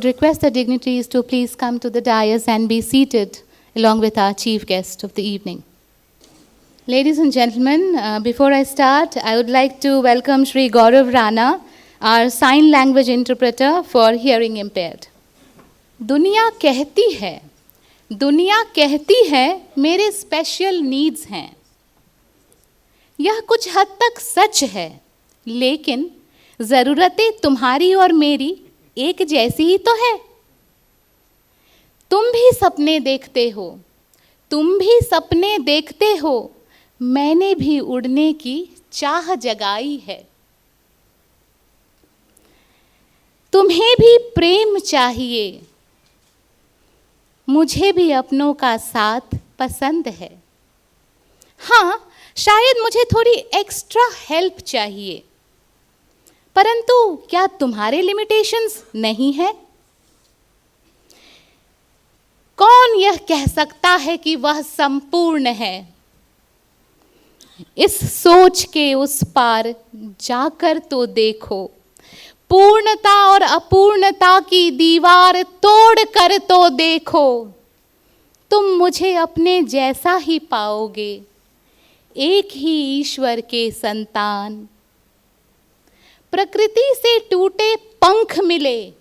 would request the dignitaries to please come to the dais and be seated along with our chief guest of the evening. Ladies and gentlemen, before I start, I would like to welcome Shri Gaurav Rana, our sign language interpreter for hearing impaired. दुनिया कहती है मेरे special needs हैं। यह कुछ हद तक सच है, लेकिन ज़रूरतें तुम्हारी और मेरी एक जैसी ही तो है। तुम भी सपने देखते हो, मैंने भी उड़ने की चाह जगाई है। तुम्हें भी प्रेम चाहिए, मुझे भी अपनों का साथ पसंद है। हाँ, शायद मुझे थोड़ी एक्स्ट्रा हेल्प चाहिए, परंतु क्या तुम्हारे लिमिटेशंस नहीं है? कौन यह कह सकता है कि वह संपूर्ण है? इस सोच के उस पार जाकर तो देखो, पूर्णता और अपूर्णता की दीवार तोड़ कर तो देखो। तुम मुझे अपने जैसा ही पाओगे, एक ही ईश्वर के संतान। प्रकृति से टूटे पंख मिले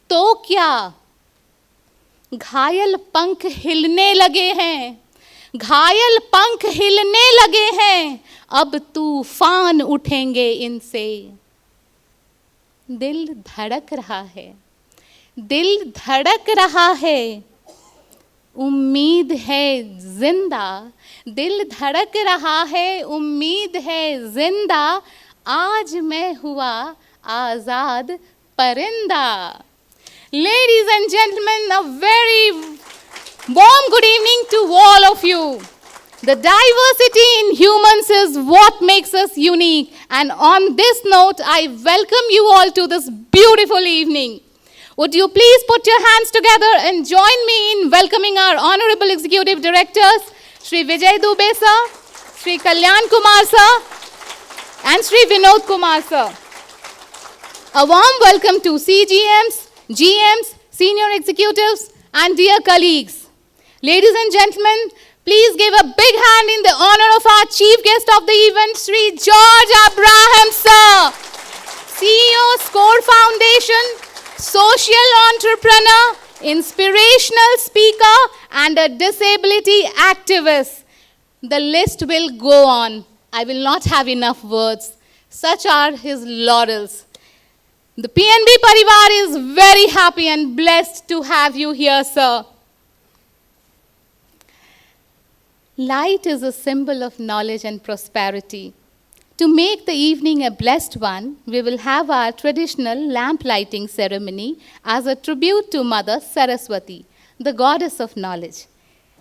तो क्या? घायल पंख हिलने लगे हैं, अब तूफान उठेंगे इनसे। दिल धड़क रहा है, उम्मीद है जिंदा, आज मैं हुआ आजाद परिंदा। Ladies and gentlemen, a very warm good evening to all of you. The diversity in humans is what makes us unique. And on this note, I welcome you all to this beautiful evening. Would you please put your hands together and join me in welcoming our Honorable Executive Directors, Shri Vijay Dubey sir, Shri Kalyan Kumar sir, and Shri Vinod Kumar sir. A warm welcome to CGMs, GMs, senior executives, and dear colleagues. Ladies and gentlemen, please give a big hand in the honor of our chief guest of the event, Shri George Abraham sir, CEO, SCORE Foundation, social entrepreneur, inspirational speaker, and a disability activist. The list will go on. I will not have enough words. Such are his laurels. The PNB Parivar is very happy and blessed to have you here, sir. Light is a symbol of knowledge and prosperity. To make the evening a blessed one, we will have our traditional lamp lighting ceremony as a tribute to Mother Saraswati, the goddess of knowledge.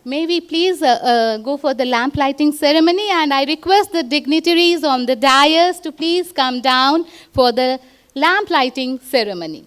May we please go for the lamp lighting ceremony, and I request the dignitaries on the dais to please come down for the lamp lighting ceremony.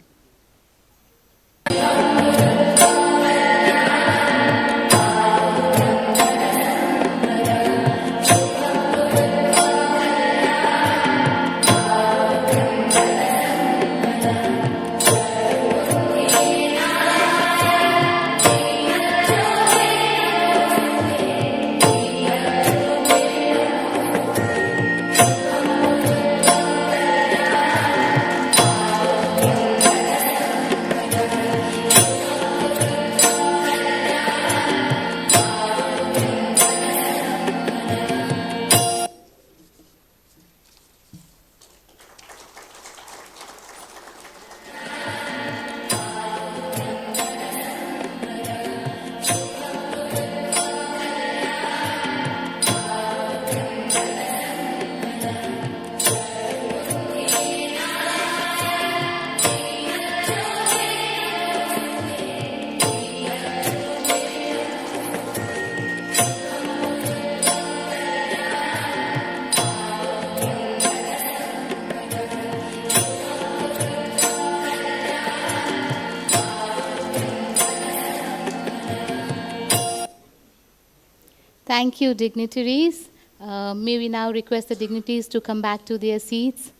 Thank you, dignitaries. May we now request the dignitaries to come back to their seats.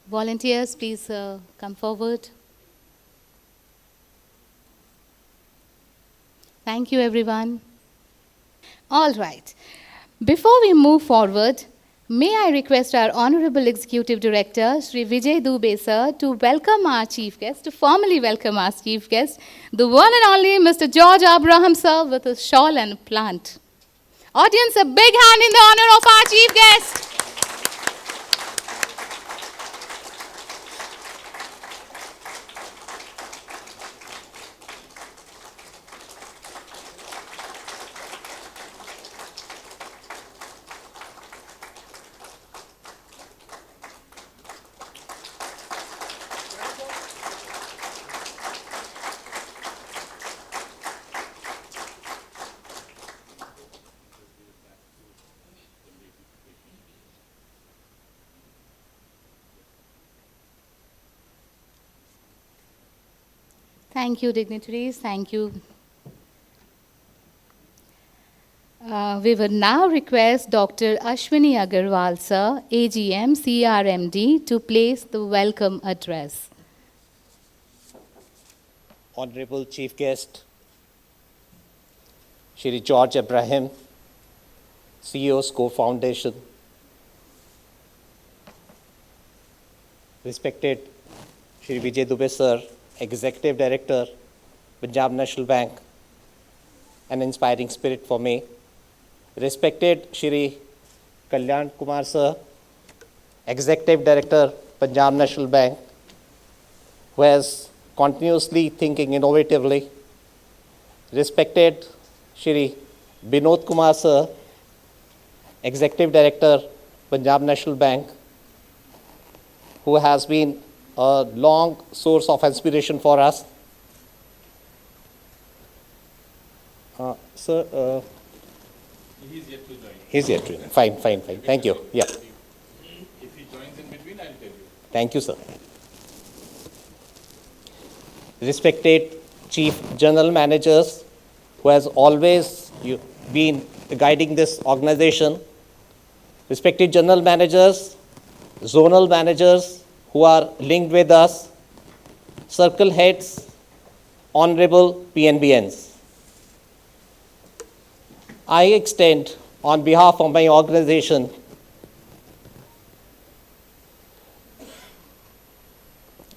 Volunteers, please come forward. Thank you, everyone. All right. Before we move forward, may I request our Honorable Executive Director, Sri Vijay Dubey sir, to welcome our chief guest, to formally welcome our chief guest, the one and only Mr. George Abraham sir, with a shawl and a plant. Audience, a big hand in the honor of our chief guest. Thank you, dignitaries. Thank you. We would now request Dr. Ashwini Agarwal, sir, AGM, CRMD, to place the welcome address. Honorable Chief Guest, Shri George Abraham, CEO, SCORE Foundation, respected Shri Vijay Dubey sir, Executive Director, Punjab National Bank, an inspiring spirit for me. Respected Shri Kalyan Kumar sir, Executive Director, Punjab National Bank, who is continuously thinking innovatively. Respected Shri Binod Kumar sir, Executive Director, Punjab National Bank, who has been a long source of inspiration for us. Sir, He's yet to join. he's yet to. Fine. Thank you. Yeah. If he joins in between, I'll tell you. Thank you, sir. Respected Chief General Managers, who has always been guiding this organization. Respected General Managers, Zonal Managers who are linked with us, Circle Heads, Honorable PNBNs. I extend, on behalf of my organization,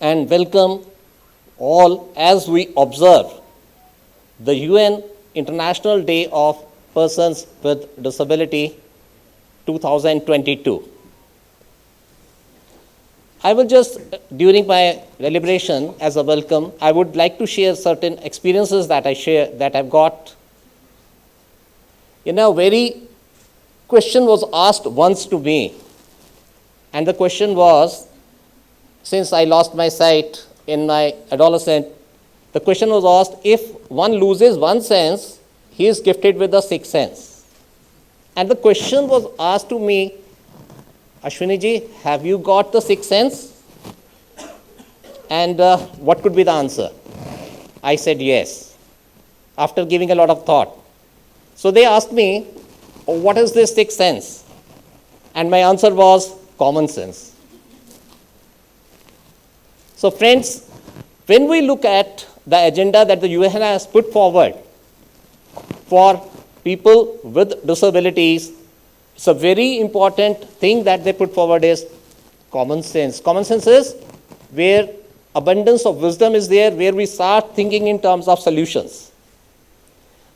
and welcome all as we observe the UN International Day of Persons with Disability 2022. I will just, during my deliberation as a welcome, I would like to share certain experiences that I've got. Very question was asked once to me, and the question was, since I lost my sight in my adolescent, the question was asked, if one loses one sense, he is gifted with the sixth sense. And the question was asked to me, Ashwini ji, have you got the sixth sense? And what could be the answer? I said yes, after giving a lot of thought. So they asked me, oh, what is this sixth sense? And my answer was common sense. So friends, when we look at the agenda that the UN has put forward for people with disabilities, it's a very important thing that they put forward is common sense. Common sense is where abundance of wisdom is there, where we start thinking in terms of solutions.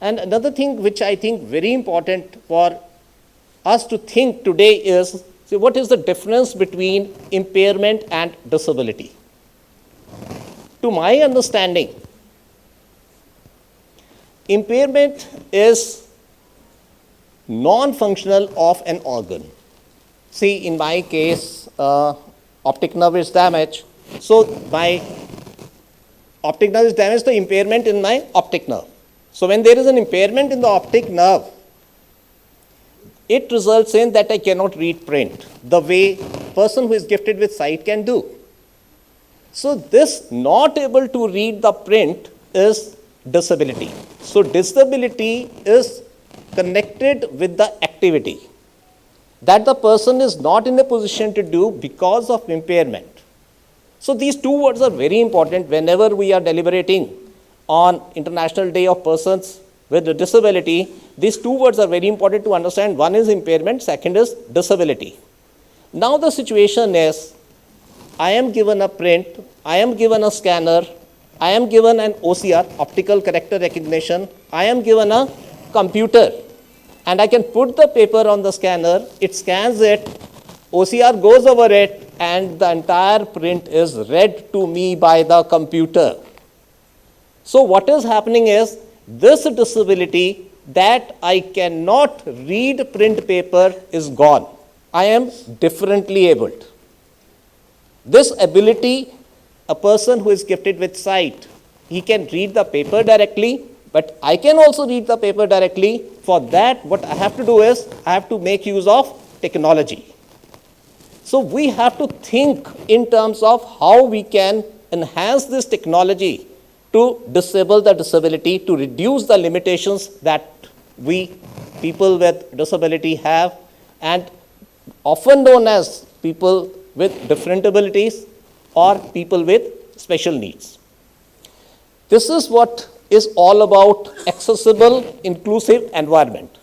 And another thing which I think very important for us to think today is, see, what is the difference between impairment and disability? To my understanding, impairment is non-functional of an organ. See, in my case, optic nerve is damaged. So my optic nerve is damaged, the impairment in my optic nerve. So when there is an impairment in the optic nerve, it results in that I cannot read print the way a person who is gifted with sight can do. So this not able to read the print is disability. So disability is connected with the activity that the person is not in a position to do because of impairment. So these two words are very important whenever we are deliberating on International Day of Persons with a Disability. These two words are very important to understand. One is impairment, second is disability. Now the situation is, I am given a print, I am given a scanner, I am given an OCR, optical character recognition, I am given a computer, and I can put the paper on the scanner, it scans it, OCR goes over it, and the entire print is read to me by the computer. So what is happening is, this disability that I cannot read print paper is gone. I am differently abled. This ability, a person who is gifted with sight, he can read the paper directly, but I can also read the paper directly. For that, what I have to do is, I have to make use of technology. So we have to think in terms of how we can enhance this technology to disable the disability, to reduce the limitations that we, people with disability, have, and often known as people with different abilities or people with special needs. This is what is all about accessible, inclusive environment.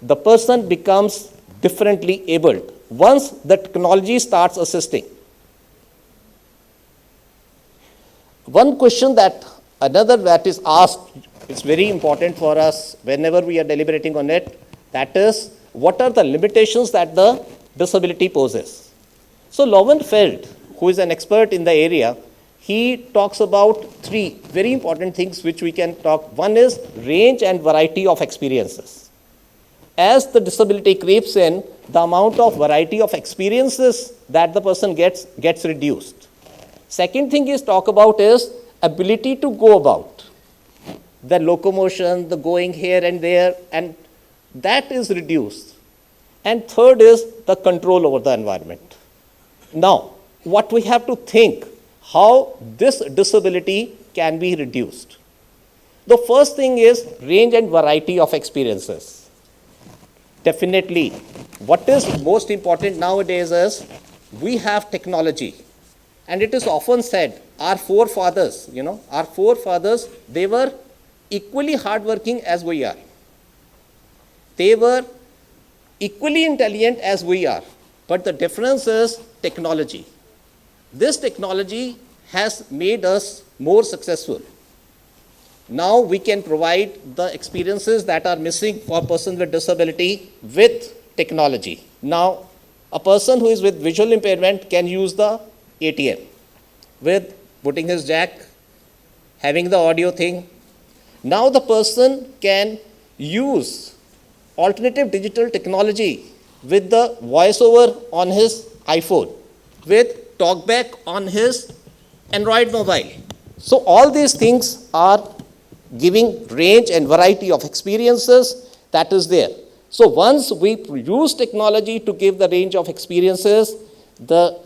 The person becomes differently abled once the technology starts assisting. One question another that is asked, it's very important for us whenever we are deliberating on it, that is, what are the limitations that the disability poses? So Lowenfeld, who is an expert in the area, he talks about three very important things which we can talk. One is range and variety of experiences. As the disability creeps in, the amount of variety of experiences that the person gets reduced. Second thing is talk about is ability to go about. The locomotion, the going here and there, and that is reduced. And third is the control over the environment. Now, what we have to think, how this disability can be reduced. The first thing is range and variety of experiences. Definitely, what is most important nowadays is we have technology. And it is often said, our forefathers, they were equally hardworking as we are. They were equally intelligent as we are. But the difference is technology. This technology has made us more successful. Now we can provide the experiences that are missing for persons with disability with technology. Now, a person who is with visual impairment can use the ATM with putting his jack, having the audio thing. Now the person can use alternative digital technology with the voiceover on his iPhone, with talkback on his Android mobile. So all these things are giving range and variety of experiences that is there. So once we use technology to give the range of experiences, the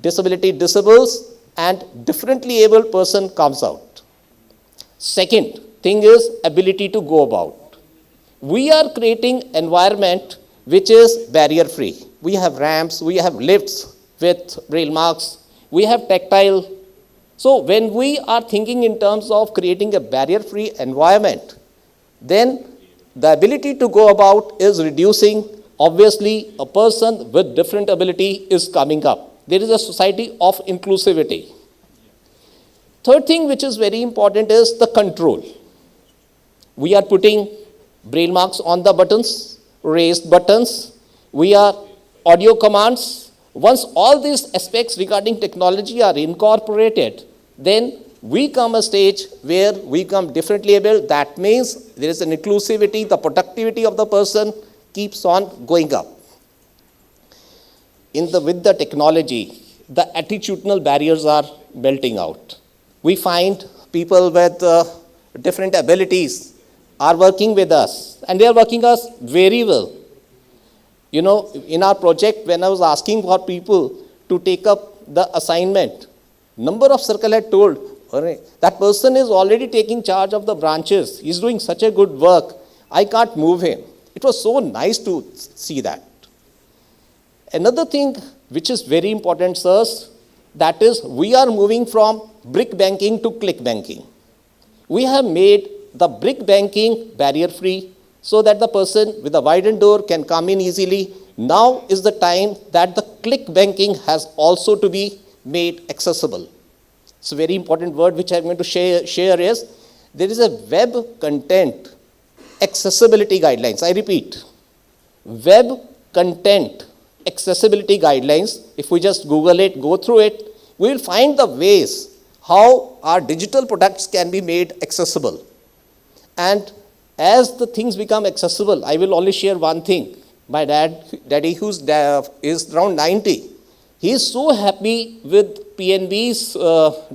disability disables and differently abled person comes out. Second thing is ability to go about. We are creating environment which is barrier free. We have ramps, we have lifts with rail marks, we have tactile. So when we are thinking in terms of creating a barrier free environment, then the ability to go about is reducing. Obviously, a person with different ability is coming up. There is a society of inclusivity. Third thing which is very important is the control. We are putting braille marks on the buttons, raised buttons. We are audio commands. Once all these aspects regarding technology are incorporated, then we come a stage where we come differently able. That means there is an inclusivity, the productivity of the person keeps on going up. With the technology, the attitudinal barriers are melting out. We find people with different abilities are working with us, and they are working us very well. In our project, when I was asking for people to take up the assignment, number of circle had told, that person is already taking charge of the branches. He's doing such a good work. I can't move him. It was so nice to see that. Another thing which is very important, sirs. That is, we are moving from brick banking to click banking. We have made the brick banking barrier-free so that the person with a widened door can come in easily. Now is the time that the click banking has also to be made accessible. It's a very important word which I'm going to share is, there is a web content accessibility guidelines. I repeat, web content accessibility guidelines. If we just Google it, go through it, we will find the ways how our digital products can be made accessible. And as the things become accessible, I will only share one thing. My daddy, who's is around 90, he is so happy with PNB's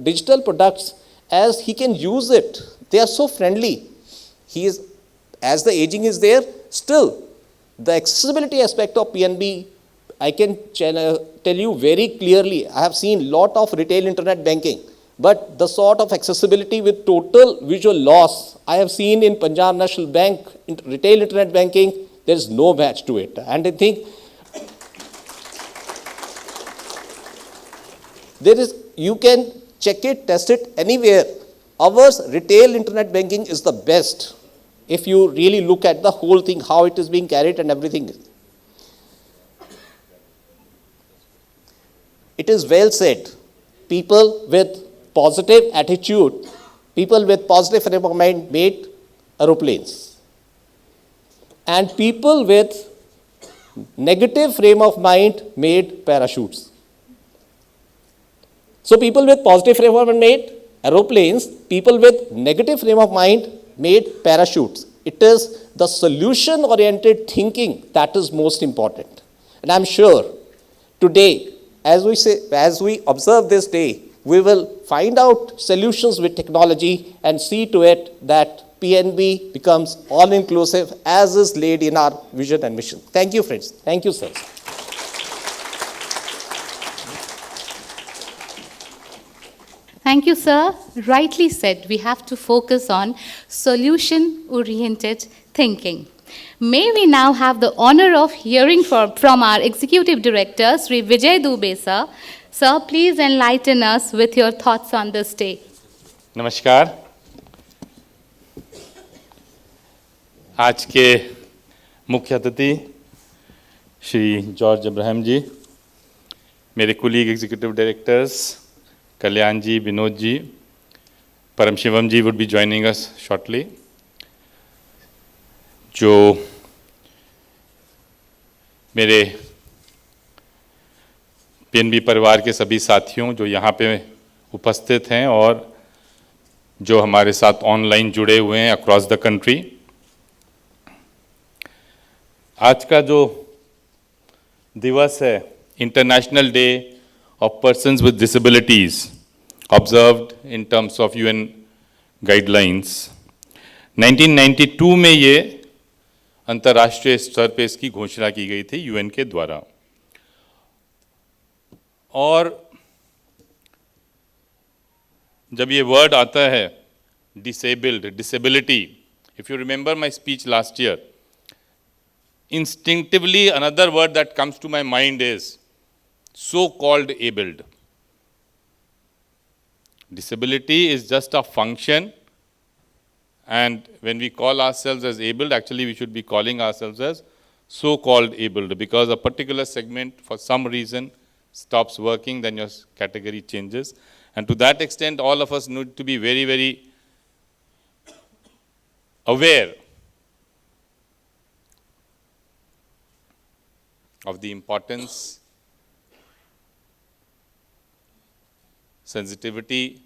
digital products as he can use it. They are so friendly. He is, as the aging is there, still the accessibility aspect of PNB, I can tell you very clearly. I have seen lot of retail internet banking, but the sort of accessibility with total visual loss I have seen in Punjab National Bank retail internet banking, there is no match to it. And I think there is, you can check it, test it anywhere. Ours retail internet banking is the best if you really look at the whole thing, how it is being carried and everything. It is well said. People with positive attitude, people with positive frame of mind made aeroplanes. And people with negative frame of mind made parachutes. So people with positive frame of mind made aeroplanes, people with negative frame of mind made parachutes. It is the solution-oriented thinking that is most important. And I'm sure today, as we observe this day, we will find out solutions with technology and see to it that PNB becomes all-inclusive as is laid in our vision and mission. Thank you, friends. Thank you, sirs. Thank you, sir. Rightly said, we have to focus on solution-oriented thinking. May we now have the honor of hearing from our Executive Director, Sri Vijay Dubey, sir. Sir, please enlighten us with your thoughts on this day. नमस्कार. आज के मुख्य अतिथि Shri George Abraham जी, मेरे colleague executive directors कल्याण जी, विनोद जी, परम शिवम जी would be joining us shortly. जो मेरे PNB परिवार के सभी साथियों जो यहाँ पे उपस्थित हैं और जो हमारे साथ ऑनलाइन जुड़े हुए हैं अक्रॉस द कंट्री, आज का जो दिवस है international day of persons with disabilities observed in terms of UN guidelines, 1992 में ये अंतर्राष्ट्रीय स्तर पे इसकी घोषणा की गई थी यूएन के द्वारा. और जब ये वर्ड आता है disabled, disability, if you remember my speech last year, instinctively another word that comes to my mind is so called abled. Disability is just a function, and when we call ourselves as abled, actually we should be calling ourselves as so called abled, because a particular segment for some reason stops working, then your category changes. And to that extent, all of us need to be very, very aware of the importance, sensitivity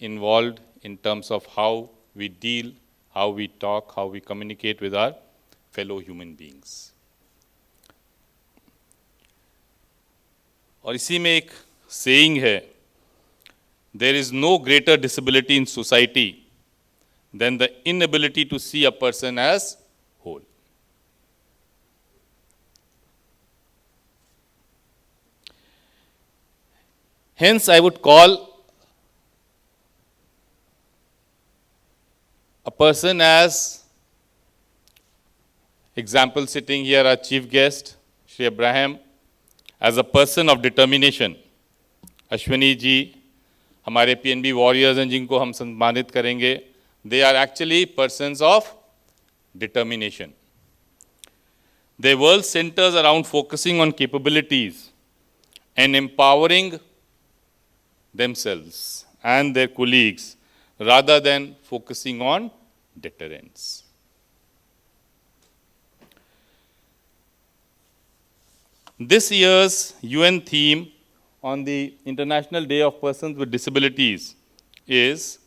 involved in terms of how we deal, how we talk, how we communicate with our fellow human beings. और इसी में एक saying है, there is no greater disability in society than the inability to see a person as whole. Hence, I would call a person as, example sitting here, our chief guest, Shri Abraham, as a person of determination. Ashwini ji, हमारे PNB warriors हैं जिनको हम सम्मानित करेंगे, they are actually persons of determination. Their world centers around focusing on capabilities and empowering themselves and their colleagues rather than focusing on deterrence. This year's UN theme on the International Day of Persons with Disabilities is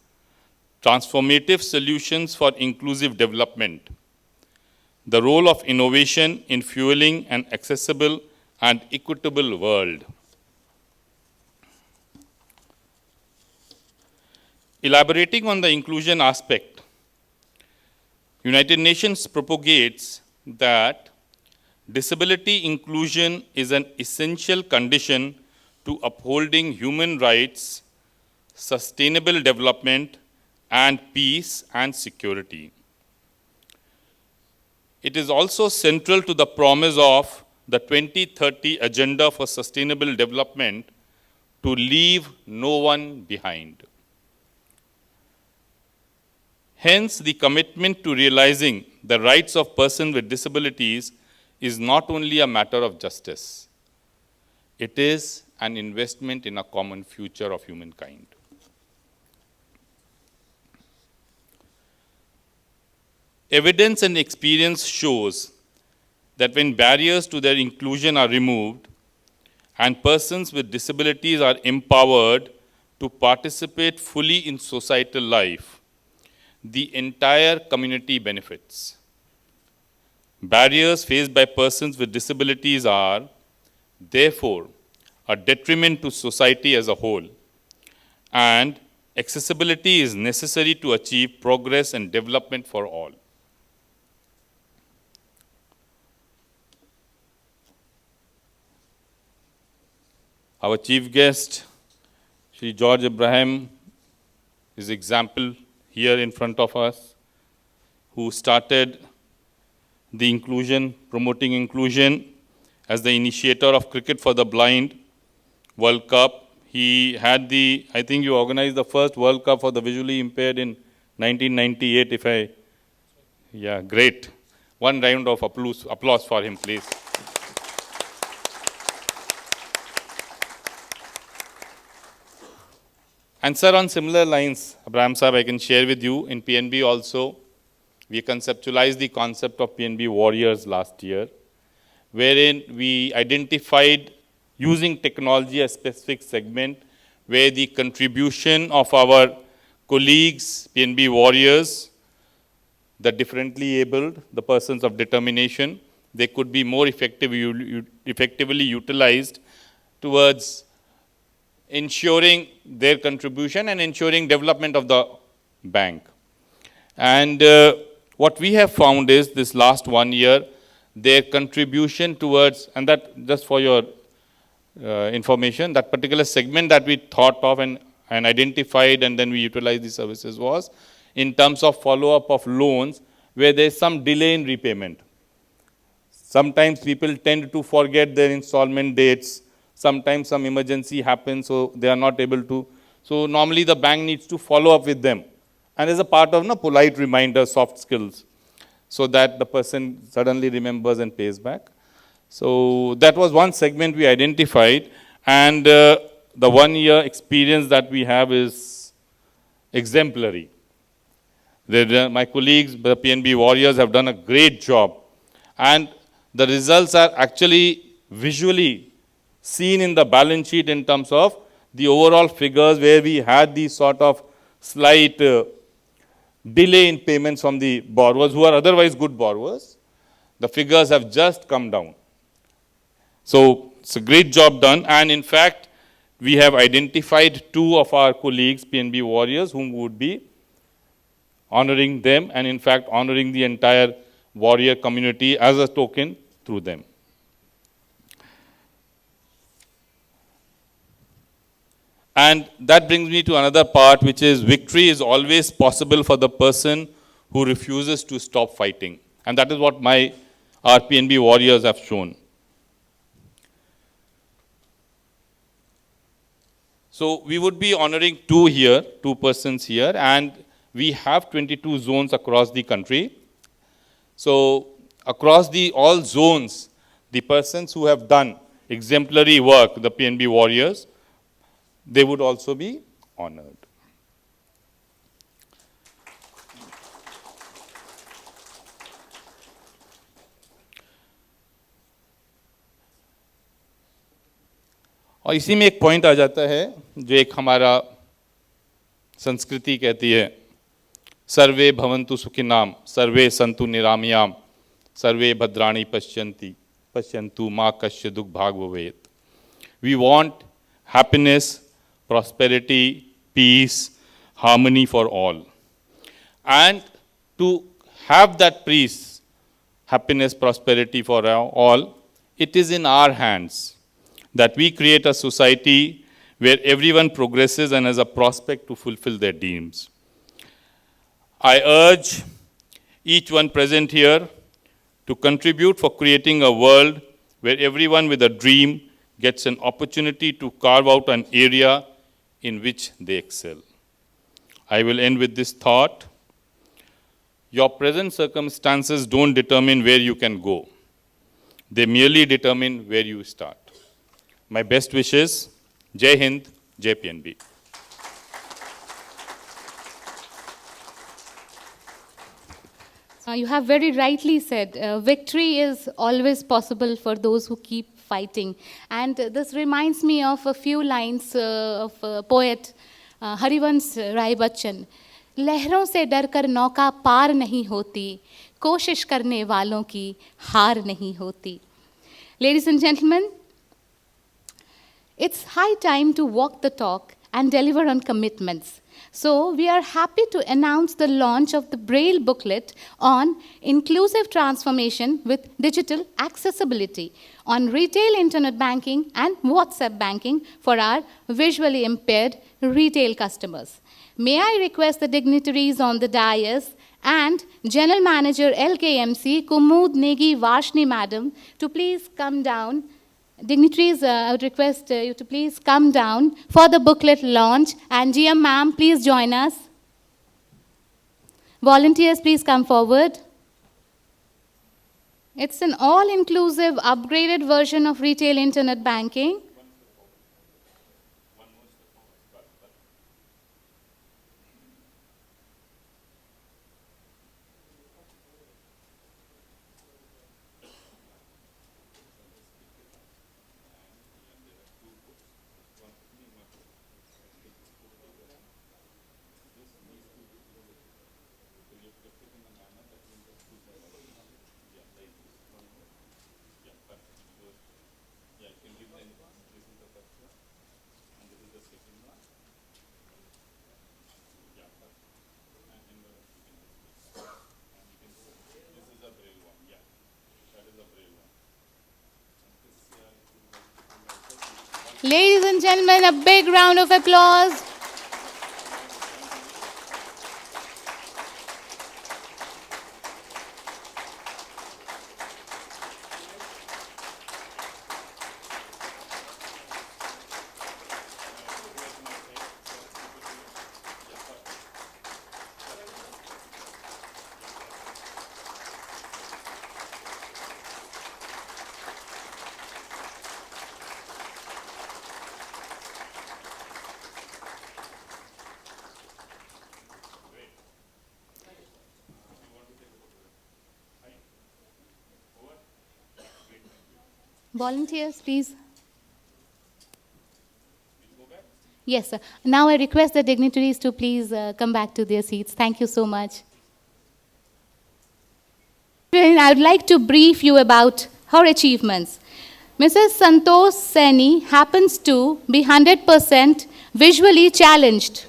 Transformative Solutions for Inclusive Development, the role of innovation in fueling an accessible and equitable world. Elaborating on the inclusion aspect, United Nations propagates that disability inclusion is an essential condition to upholding human rights, sustainable development, and peace and security. It is also central to the promise of the 2030 Agenda for Sustainable Development to leave no one behind. Hence, the commitment to realizing the rights of persons with disabilities is not only a matter of justice, it is an investment in a common future of humankind. Evidence and experience shows that when barriers to their inclusion are removed and persons with disabilities are empowered to participate fully in societal life, the entire community benefits. Barriers faced by persons with disabilities are, therefore, a detriment to society as a whole, and accessibility is necessary to achieve progress and development for all. Our chief guest, Shri George Ibrahim, is example here in front of us, who started the inclusion, promoting inclusion as the initiator of Cricket for the Blind World Cup. He had I think you organized the first World Cup for the visually impaired in 1998, yeah, great. One round of applause for him, please. And sir, on similar lines, Abraham Saab, I can share with you, in PNB also, we conceptualized the concept of PNB Warriors last year, wherein we identified, using technology, a specific segment where the contribution of our colleagues, PNB Warriors, the differently abled, the persons of determination, they could be more effectively utilized towards ensuring their contribution and ensuring development of the bank. And what we have found is this last 1 year, their contribution towards, and that just for your information, that particular segment that we thought of and identified and then we utilized the services was in terms of follow-up of loans where there is some delay in repayment. Sometimes people tend to forget their installment dates. Sometimes some emergency happens, so they are not able to. So normally the bank needs to follow up with them. And as a part of polite reminder, soft skills, so that the person suddenly remembers and pays back. So that was one segment we identified. And the 1 year experience that we have is exemplary. My colleagues, the PNB Warriors, have done a great job. And the results are actually visually seen in the balance sheet in terms of the overall figures where we had these sort of slight delay in payments from the borrowers who are otherwise good borrowers. The figures have just come down. So it's a great job done. And in fact, we have identified 2 of our colleagues, PNB Warriors, whom would be honoring them and in fact honoring the entire warrior community as a token through them. And that brings me to another part, which is victory is always possible for the person who refuses to stop fighting. And that is what our PNB Warriors have shown. So we would be honoring two here, two persons here, and we have 22 zones across the country. So across all zones, the persons who have done exemplary work, the PNB warriors, they would also be honored. और इसी में एक point आ जाता है जो एक हमारा संस्कृति कहती है, सर्वे भवन्तु सुखिनाम, सर्वे सन्तु निरामयाम, सर्वे भद्राणि पश्यन्तु मा कश्चित् दुःख भाग् भवेत्. We want happiness, prosperity, peace, harmony for all. And to have that peace, happiness, prosperity for all, it is in our hands that we create a society where everyone progresses and has a prospect to fulfill their dreams. I urge each one present here to contribute for creating a world where everyone with a dream gets an opportunity to carve out an area in which they excel. I will end with this thought. Your present circumstances don't determine where you can go. They merely determine where you start. My best wishes. Jai Hind, Jai PNB. You have very rightly said, victory is always possible for those who keep fighting. And this reminds me of a few lines of poet Harivansh Rai Bachchan. लहरों से डरकर नौका पार नहीं होती, कोशिश करने वालों की हार नहीं होती. Ladies and gentlemen, it's high time to walk the talk and deliver on commitments. So we are happy to announce the launch of the Braille booklet on inclusive transformation with digital accessibility on retail internet banking and WhatsApp banking for our visually impaired retail customers. May I request the dignitaries on the dais and General Manager LKMC Kumud Negi Vashni Madam to please come down. Dignitaries, I would request you to please come down for the booklet launch. And GM ma'am, please join us. Volunteers, please come forward. It's an all-inclusive, upgraded version of retail internet banking. Ladies and gentlemen, a big round of applause. Volunteers, please. Yes, sir. Now I request the dignitaries to please come back to their seats. Thank you so much. I would like to brief you about her achievements. Mrs. Santosh Saini happens to be 100% visually challenged.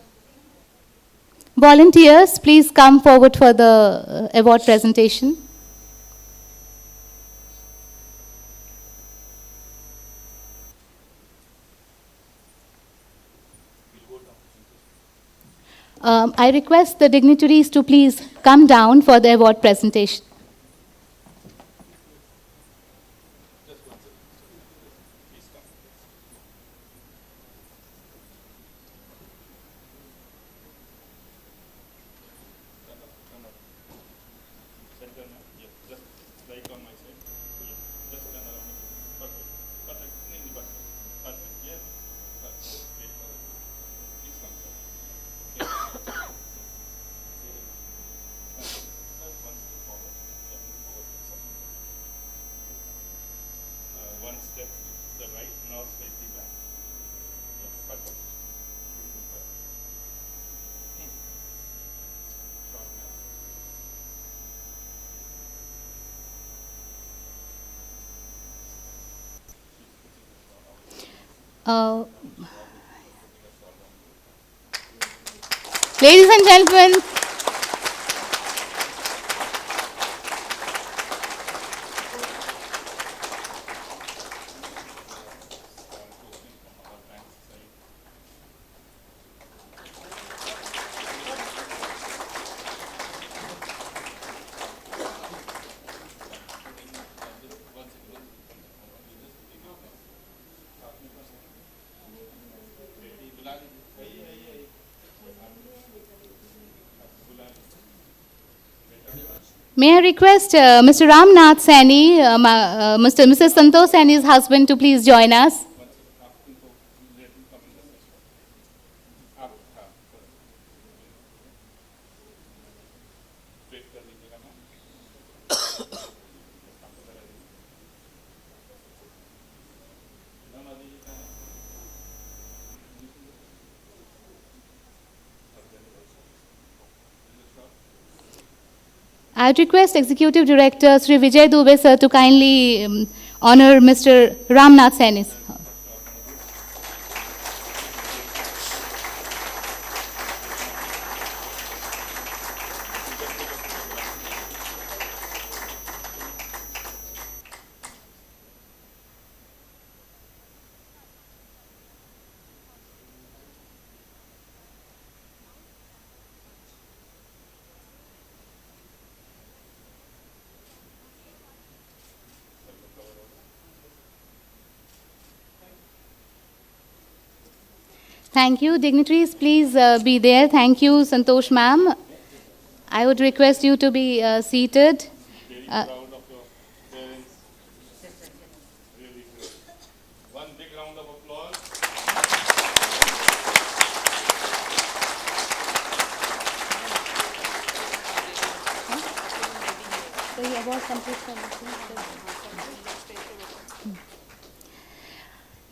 Volunteers, please come forward for the award presentation. I request the dignitaries to please come down for the award presentation. Uh, Ladies and gentlemen, may I request Mr. Ramnath Saini, Mrs. Santosh Saini's husband, to please join us. I'd request Executive Director Sri Vijay Dubey sir to kindly honor Mr. Ramnath Saini. Thank you. Dignitaries, please be there. Thank you, Santosh ma'am. I would request you to be seated. Proud of your parents. Really good. One big round of applause.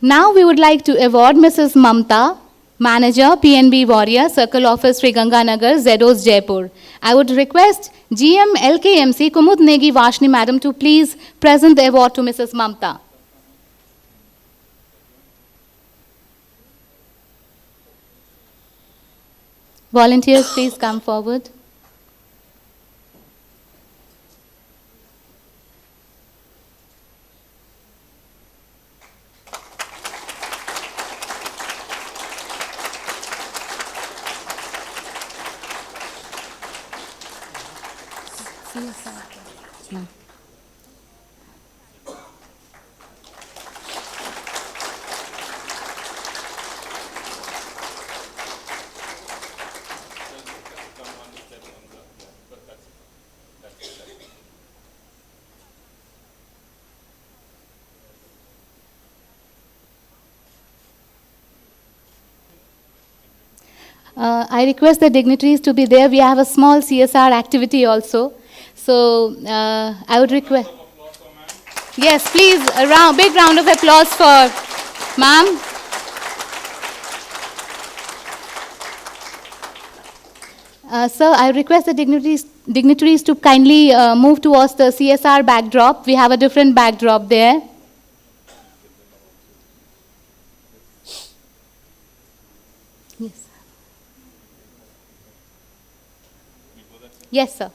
Now we would like to award Mrs. Mamta, Manager, PNB Warrior, Circle Office, Sri Ganganagar, Zedos, Jaipur. I would request GM LKMC Kumud Negi Vashni Madam to please present the award to Mrs. Mamta. Volunteers, please come forward. I request the dignitaries to be there. We have a small CSR activity also. So I would request. Yes, please, a big round of applause for ma'am. Sir, I request the dignitaries to kindly move towards the CSR backdrop. We have a different backdrop there. Yes. Yes, sir.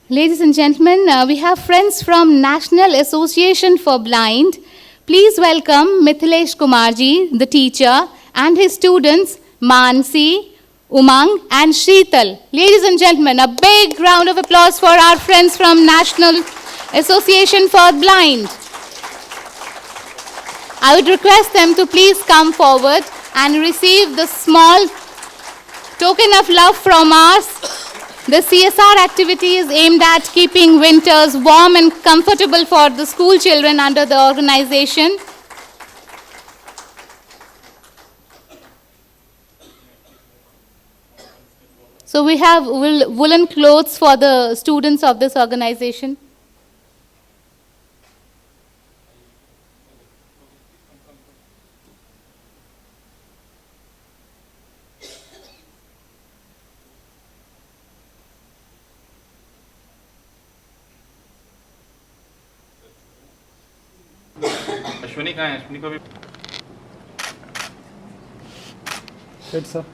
Ladies and gentlemen, we have friends from National Association for Blind. Please welcome Mithilesh Kumarji, the teacher, and his students Mansi, Umang, and Sheetal. Ladies and gentlemen, a big round of applause for our friends from National Association for Blind. I would request them to please come forward and receive the small token of love from us. The CSR activity is aimed at keeping winters warm and comfortable for the school children under the organization. So we have woolen clothes for the students of this organization. Ashwini कहाँ है? अश्विनी को भी Good, sir.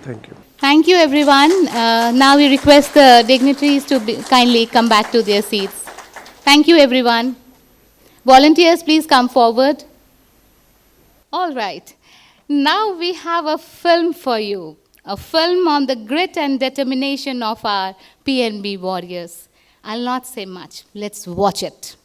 Thank you. Thank you, everyone. Now we request the dignitaries to kindly come back to their seats. Thank you, everyone. Volunteers, please come forward. All right. Now we have a film for you, a film on the grit and determination of our PNB warriors. I'll not say much. Let's watch it.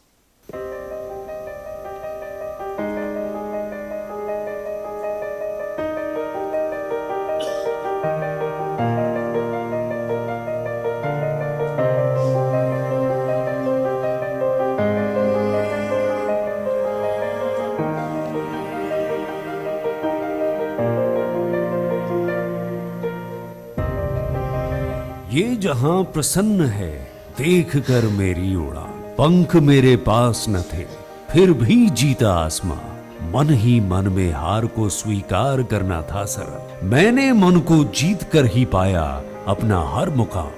ये जहां प्रसन्न है देख कर मेरी उड़ान, पंख मेरे पास न थे फिर भी जीता आसमां, मन ही मन में हार को स्वीकार करना था सरल, मैंने मन को जीत कर ही पाया अपना हर मुकाम।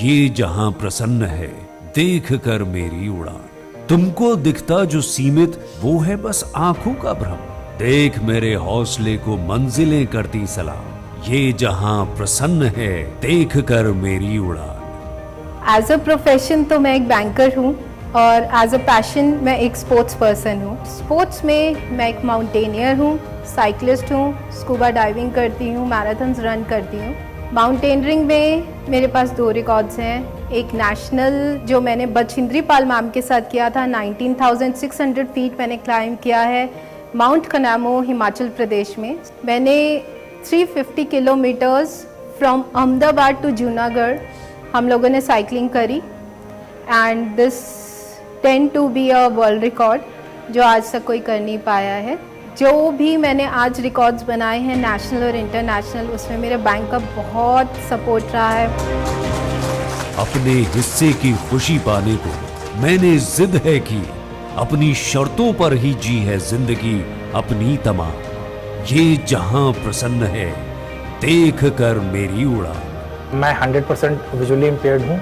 ये जहां प्रसन्न है देख कर मेरी उड़ान, तुमको दिखता जो सीमित वो है बस आंखों का भ्रम, देख मेरे हौसले को मंजिलें करती सलाम। ये जहां प्रसन्न है देख कर मेरी उड़ान। एज अ प्रोफेशन तो मैं एक बैंकर हूँ और एज अ पैशन मैं एक स्पोर्ट्स पर्सन हूँ। स्पोर्ट्स में मैं एक माउंटेनियर हूँ, साइकिलिस्ट हूँ, स्कूबा डाइविंग करती हूँ, मैराथन्स रन करती हूँ। माउंटेनरिंग में मेरे पास 2 रिकॉर्ड्स हैं। एक नेशनल जो मैंने बछिंद्री पाल मैम के साथ किया था, 19,600 फीट मैंने क्लाइंब किया है माउंट कनामो हिमाचल प्रदेश में। मैंने 350 kilometres from Ahmedabad to Junagadh हम लोगों ने साइकिलिंग करी and this tend to be a world record जो आज तक कोई कर नहीं पाया है। जो भी मैंने आज रिकॉर्ड्स बनाए हैं नेशनल और इंटरनेशनल, उसमें मेरे बैंक का बहुत सपोर्ट रहा है। अपने हिस्से की खुशी पाने को मैंने जिद है कि अपनी शर्तों पर ही जी है जिंदगी अपनी तमाम। ये जहां प्रसन्न है देख कर मेरी उड़ान। मैं 100% विजुअली इम्पेयर्ड हूँ।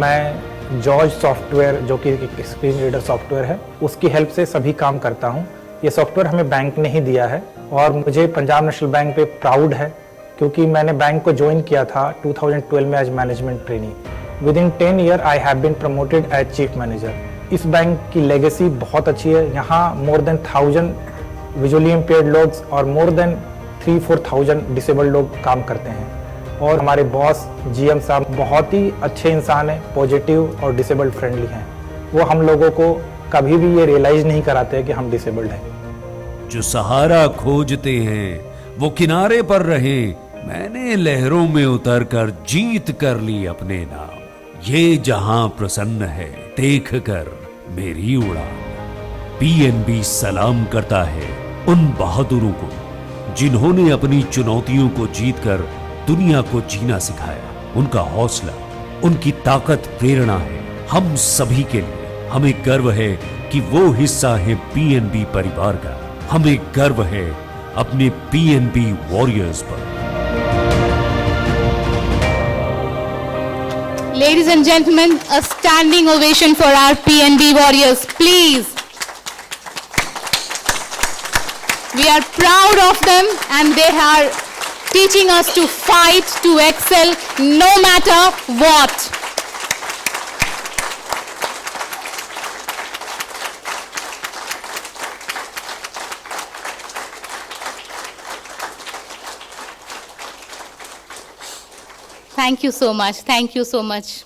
मैं जॉर्ज सॉफ्टवेयर जो कि स्क्रीन रीडर सॉफ्टवेयर है उसकी हेल्प से सभी काम करता हूँ। ये सॉफ्टवेयर हमें बैंक ने ही दिया है और मुझे पंजाब नेशनल बैंक पे प्राउड है क्योंकि मैंने बैंक को ज्वाइन किया था 2012 में as management trainee. Within 10 year I have been promoted as chief manager. इस बैंक की लेगेसी बहुत अच्छी है। यहाँ मोर देन 1000 विजुअली इम्पेयर्ड लोग और मोर देन 3-4,000 डिसेबल्ड लोग काम करते हैं और हमारे बॉस जीएम साहब बहुत ही अच्छे इंसान हैं, पॉजिटिव और डिसेबल्ड फ्रेंडली हैं। वो हम लोगों को कभी भी ये रियलाइज नहीं कराते कि हम डिसेबल्ड हैं। जो सहारा खोजते हैं वो किनारे पर रहे, मैंने लहरों में उतरकर जीत कर ली अपने नाम। ये जहां प्रसन्न है देख कर मेरी उड़ान। पीएनबी सलाम करता है उन बहादुरों को जिन्होंने अपनी चुनौतियों को जीतकर दुनिया को जीना सिखाया। उनका हौसला, उनकी ताकत प्रेरणा है हम सभी के लिए। हमें गर्व है कि वो हिस्सा है पीएनबी परिवार का। हमें गर्व है अपने पीएनबी वॉरियर्स पर। Ladies and gentlemen, a standing ovation for our PNB warriors, please. We are proud of them and they are teaching us to fight, to excel, no matter what. Thank you so much. Thank you so much.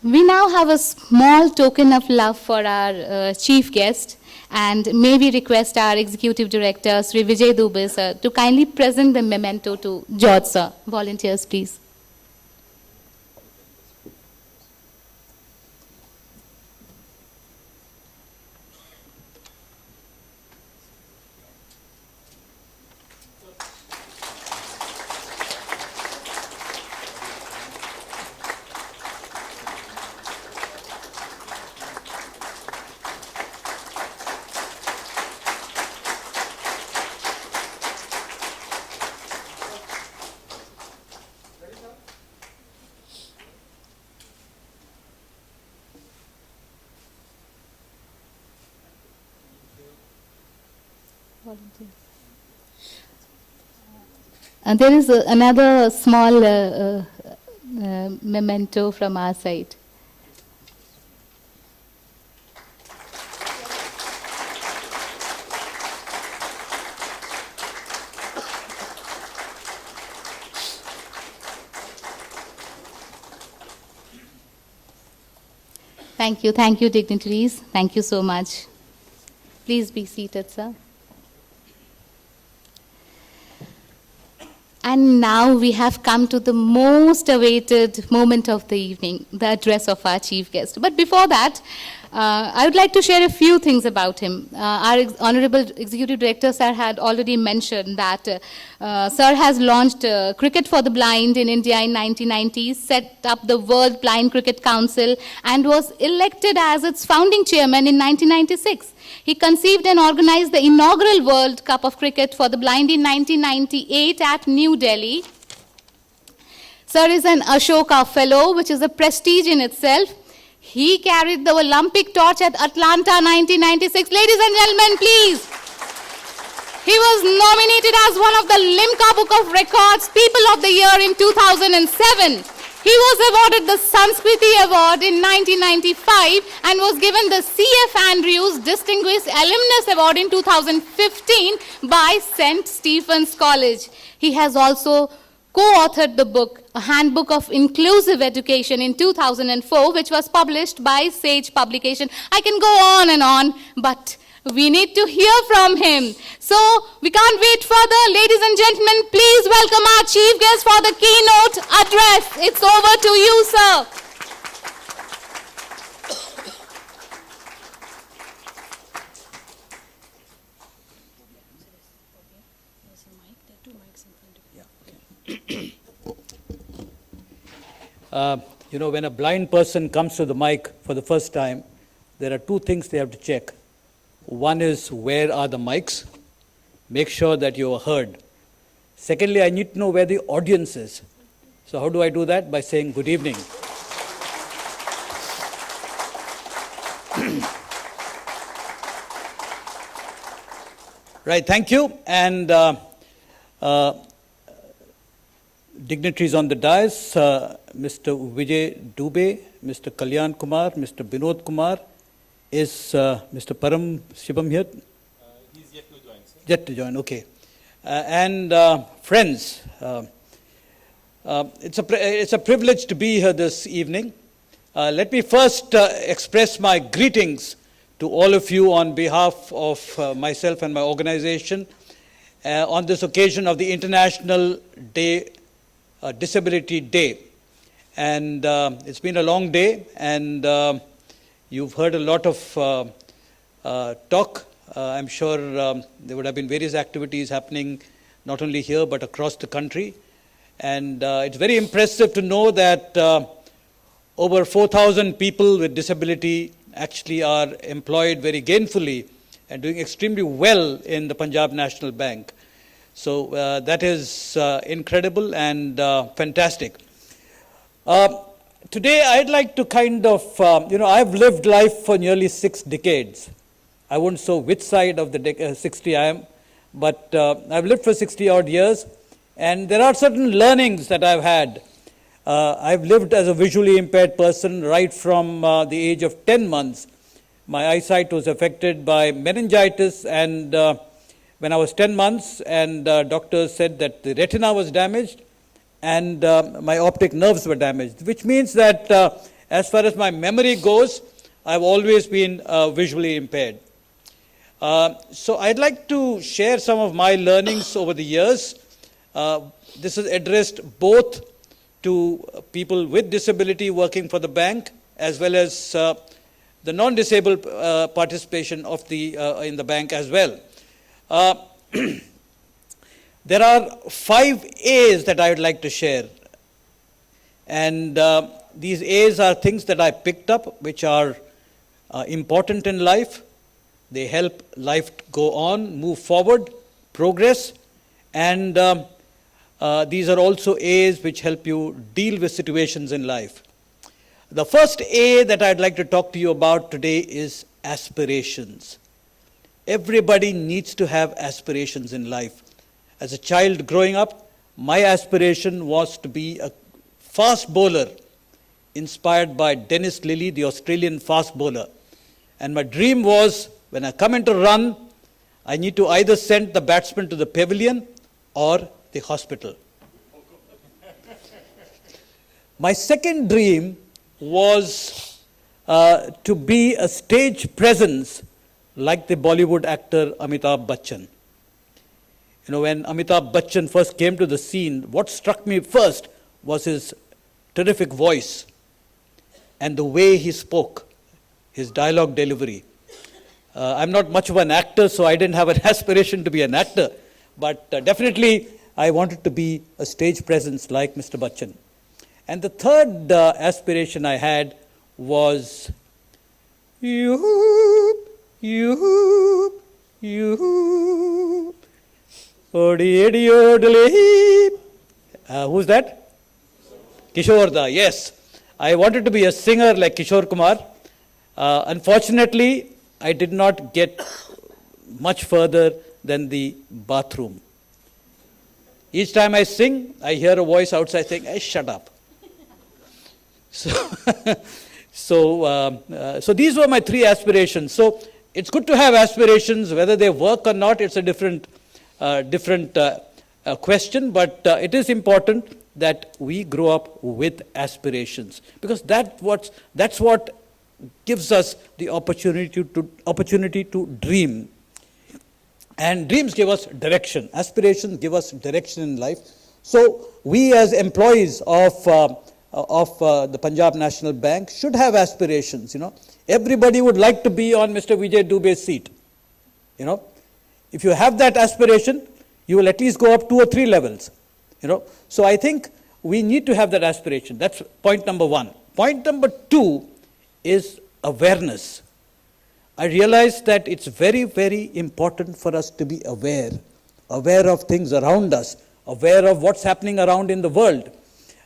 We now have a small token of love for our chief guest, and may we request our Executive Director, Sri Vijay Dubey sir, to kindly present the memento to George sir. Volunteers, please. And there is another small memento from our side. Thank you, dignitaries. Thank you so much. Please be seated, sir. And now we have come to the most awaited moment of the evening, the address of our chief guest. But before that, I would like to share a few things about him. Our Honorable Executive Director, sir, had already mentioned that sir has launched Cricket for the Blind in India in 1990, set up the World Blind Cricket Council, and was elected as its founding chairman in 1996. He conceived and organized the inaugural World Cup of Cricket for the Blind in 1998 at New Delhi. Sir is an Ashoka Fellow, which is a prestige in itself. He carried the Olympic torch at Atlanta 1996. Ladies and gentlemen, please. He was nominated as one of the Limca Book of Records People of the Year in 2007. He was awarded the Sanskriti Award in 1995 and was given the C.F. Andrews Distinguished Alumnus Award in 2015 by St. Stephen's College. He has also co-authored the book, A Handbook of Inclusive Education in 2004, which was published by Sage Publication. I can go on, but we need to hear from him. So we can't wait further. Ladies and gentlemen, please welcome our chief guest for the keynote address. It's over to you, sir. When a blind person comes to the mic for the first time, there are two things they have to check. One is, where are the mics? Make sure that you are heard. Secondly, I need to know where the audience is. So how do I do that? By saying good evening. Right, thank you. And dignitaries on the dais, Mr. Vijay Dubey, Mr. Kalyan Kumar, Mr. Binod Kumar. Is Mr. Param Shibam here? He's yet to join, sir. Yet to join, okay. And friends, it's a privilege to be here this evening. Let me first express my greetings to all of you on behalf of myself and my organization on this occasion of the International Disability Day. And it's been a long day, and you've heard a lot of talk. I'm sure there would have been various activities happening not only here but across the country. And it's very impressive to know that over 4,000 people with disability actually are employed very gainfully and doing extremely well in the Punjab National Bank. So that is incredible and fantastic. Today, I'd like to kind of, I've lived life for nearly 6 decades. I won't say which side of the 60 I am, but I've lived for 60 odd years, and there are certain learnings that I've had. I've lived as a visually impaired person right from the age of 10 months. My eyesight was affected by meningitis, and when I was 10 months, and doctors said that the retina was damaged, and my optic nerves were damaged, which means that as far as my memory goes, I've always been visually impaired. So I'd like to share some of my learnings over the years. This is addressed both to people with disability working for the bank, as well as the non-disabled participation of in the bank as well. There are 5 A's that I would like to share. And these A's are things that I picked up, which are important in life. They help life go on, move forward, progress. And these are also A's which help you deal with situations in life. The first A that I'd like to talk to you about today is aspirations. Everybody needs to have aspirations in life. As a child growing up, my aspiration was to be a fast bowler inspired by Dennis Lilly, the Australian fast bowler. And my dream was, when I come into run, I need to either send the batsman to the pavilion or the hospital. My second dream was to be a stage presence like the Bollywood actor Amitabh Bachchan. You know, when Amitabh Bachchan first came to the scene, what struck me first was his terrific voice and the way he spoke, his dialogue delivery. I'm not much of an actor, so I didn't have an aspiration to be an actor, but definitely I wanted to be a stage presence like Mr. Bachchan. And the third aspiration I had was, you, who's that? Kishore, yes. I wanted to be a singer like Kishore Kumar. Unfortunately, I did not get much further than the bathroom. Each time I sing, I hear a voice outside saying, "Hey, shut up." So these were my three aspirations. So it's good to have aspirations, whether they work or not. It's a different question, but it is important that we grow up with aspirations, because that's what gives us the opportunity to dream. And dreams give us direction. Aspirations give us direction in life. So we as employees of the Punjab National Bank should have aspirations. You know, everybody would like to be on Mr. Vijay Dubey's seat. You know, if you have that aspiration, you will at least go up 2 or 3 levels. You know, so I think we need to have that aspiration. That's point number 1. Point number 2 is awareness. I realize that it's very, very important for us to be aware of things around us, aware of what's happening around in the world,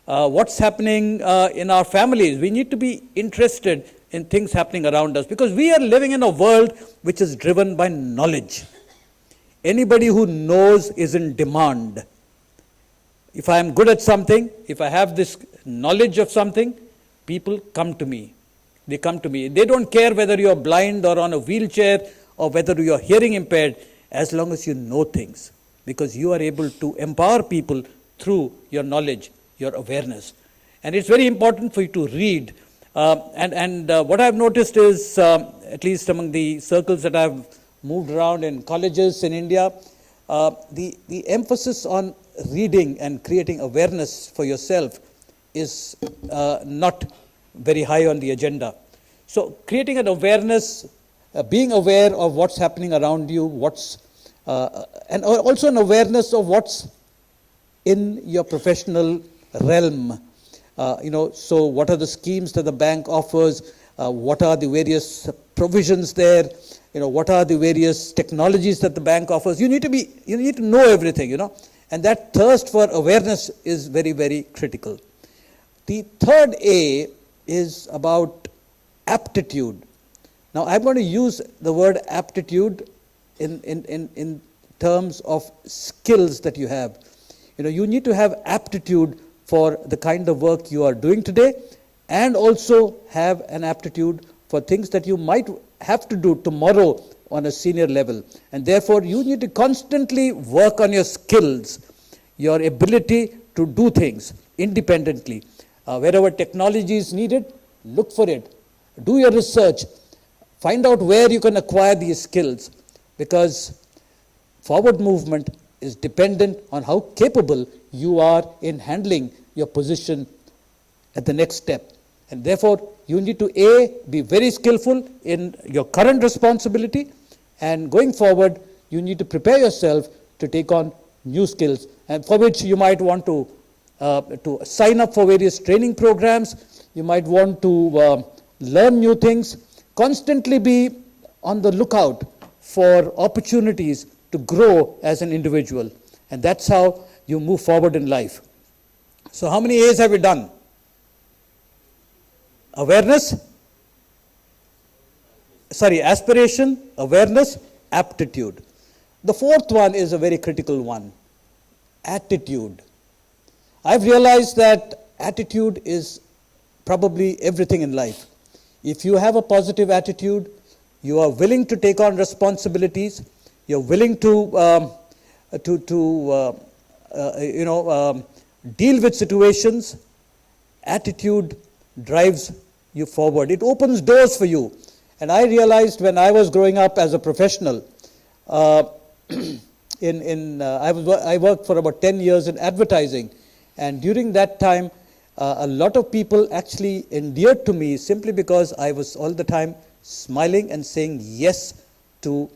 what's happening in our families. We need to be interested in things happening around us, because we are living in a world which is driven by knowledge. Anybody who knows is in demand. If I am good at something, if I have this knowledge of something, people come to me. They come to me. They don't care whether you are blind or on a wheelchair or whether you are hearing impaired, as long as you know things, because you are able to empower people through your knowledge, your awareness. And it's very important for you to read. What I've noticed is, at least among the circles that I've moved around in colleges in India, the emphasis on reading and creating awareness for yourself is not very high on the agenda. So creating an awareness, being aware of what's happening around you, and also an awareness of what's in your professional realm. So what are the schemes that the bank offers? What are the various provisions there? What are the various technologies that the bank offers? You need to know everything, and that thirst for awareness is very, very critical. The third A is about aptitude. Now, I'm going to use the word aptitude in terms of skills that you have. You need to have aptitude for the kind of work you are doing today, and also have an aptitude for things that you might have to do tomorrow on a senior level. And therefore, you need to constantly work on your skills, your ability to do things independently. Wherever technology is needed, look for it. Do your research. Find out where you can acquire these skills, because forward movement is dependent on how capable you are in handling your position at the next step. And therefore, you need to be very skillful in your current responsibility, and going forward, you need to prepare yourself to take on new skills, and for which you might want to sign up for various training programs. You might want to learn new things. Constantly be on the lookout for opportunities to grow as an individual. And that's how you move forward in life. So how many A's have we done? Aspiration, awareness, aptitude. The fourth one is a very critical one, attitude. I've realized that attitude is probably everything in life. If you have a positive attitude, you are willing to take on responsibilities, you're willing to deal with situations, attitude drives you forward. It opens doors for you. And I realized when I was growing up as a professional, I worked for about 10 years in advertising, and during that time, a lot of people actually endeared to me simply because I was all the time smiling and saying yes to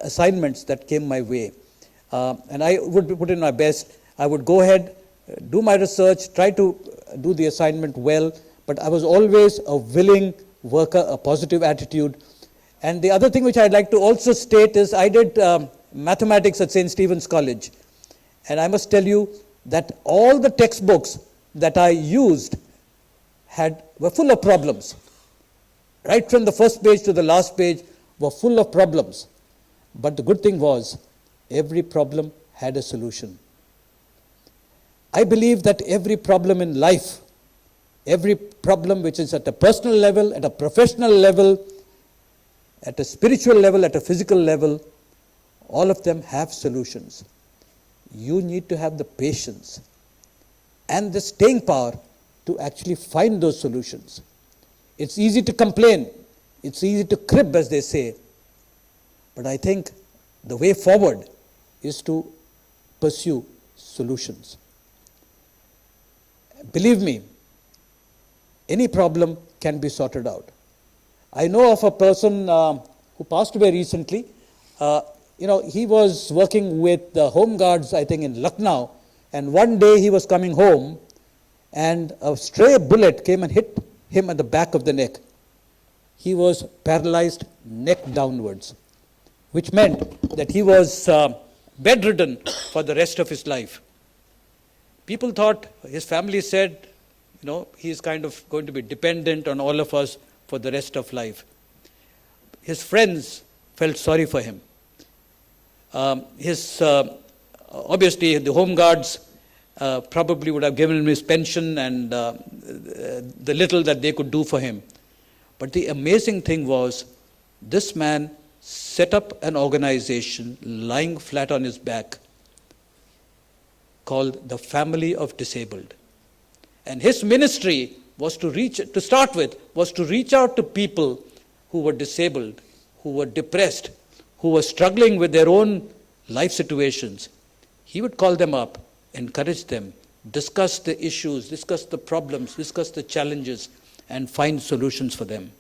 assignments that came my way. And I would put in my best. I would go ahead, do my research, try to do the assignment well, but I was always a willing worker, a positive attitude. And the other thing which I'd like to also state is I did mathematics at St. Stephen's College. And I must tell you that all the textbooks that I used were full of problems. Right from the first page to the last page were full of problems. But the good thing was, every problem had a solution. I believe that every problem in life, every problem which is at a personal level, at a professional level, at a spiritual level, at a physical level, all of them have solutions. You need to have the patience and the staying power to actually find those solutions. It's easy to complain. It's easy to crib, as they say. But I think the way forward is to pursue solutions. Believe me, any problem can be sorted out. I know of a person who passed away recently. He was working with the Home Guards, I think, in Lucknow, and one day he was coming home and a stray bullet came and hit him at the back of the neck. He was paralyzed neck downwards, which meant that he was bedridden for the rest of his life. People thought, his family said, he's kind of going to be dependent on all of us for the rest of life. His friends felt sorry for him. Obviously, the Home Guards probably would have given him his pension and the little that they could do for him. But the amazing thing was, this man set up an organization lying flat on his back called the Family of Disabled. And his ministry was to start reach out to people who were disabled, who were depressed, who were struggling with their own life situations. He would call them up, encourage them, discuss the issues, discuss the problems, discuss the challenges, and find solutions for them.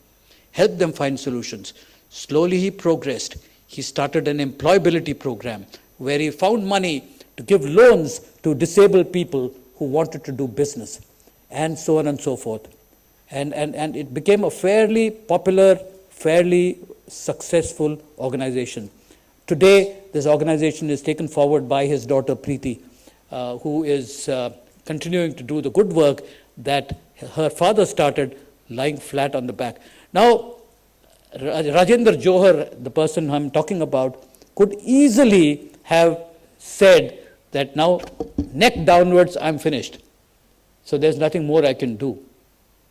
Help them find solutions. Slowly he progressed. He started an employability program where he found money to give loans to disabled people who wanted to do business, and so on and so forth. And it became a fairly popular, fairly successful organization. Today, this organization is taken forward by his daughter Preeti, who is continuing to do the good work that her father started, lying flat on the back. Now, Rajendra Johar, the person I'm talking about, could easily have said that now, neck downwards, I'm finished. So there's nothing more I can do.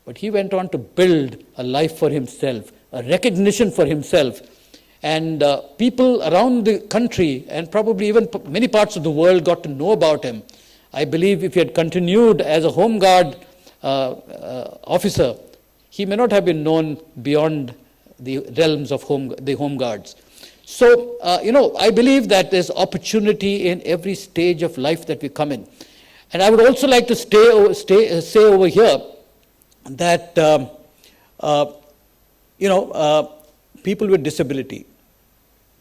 But he went on to build a life for himself, a recognition for himself. And people around the country, and probably even many parts of the world, got to know about him. I believe if he had continued as a Home Guard officer, he may not have been known beyond the realms of the Home Guards. So, I believe that there's opportunity in every stage of life that we come in. And I would also like to say over here that, people with disability,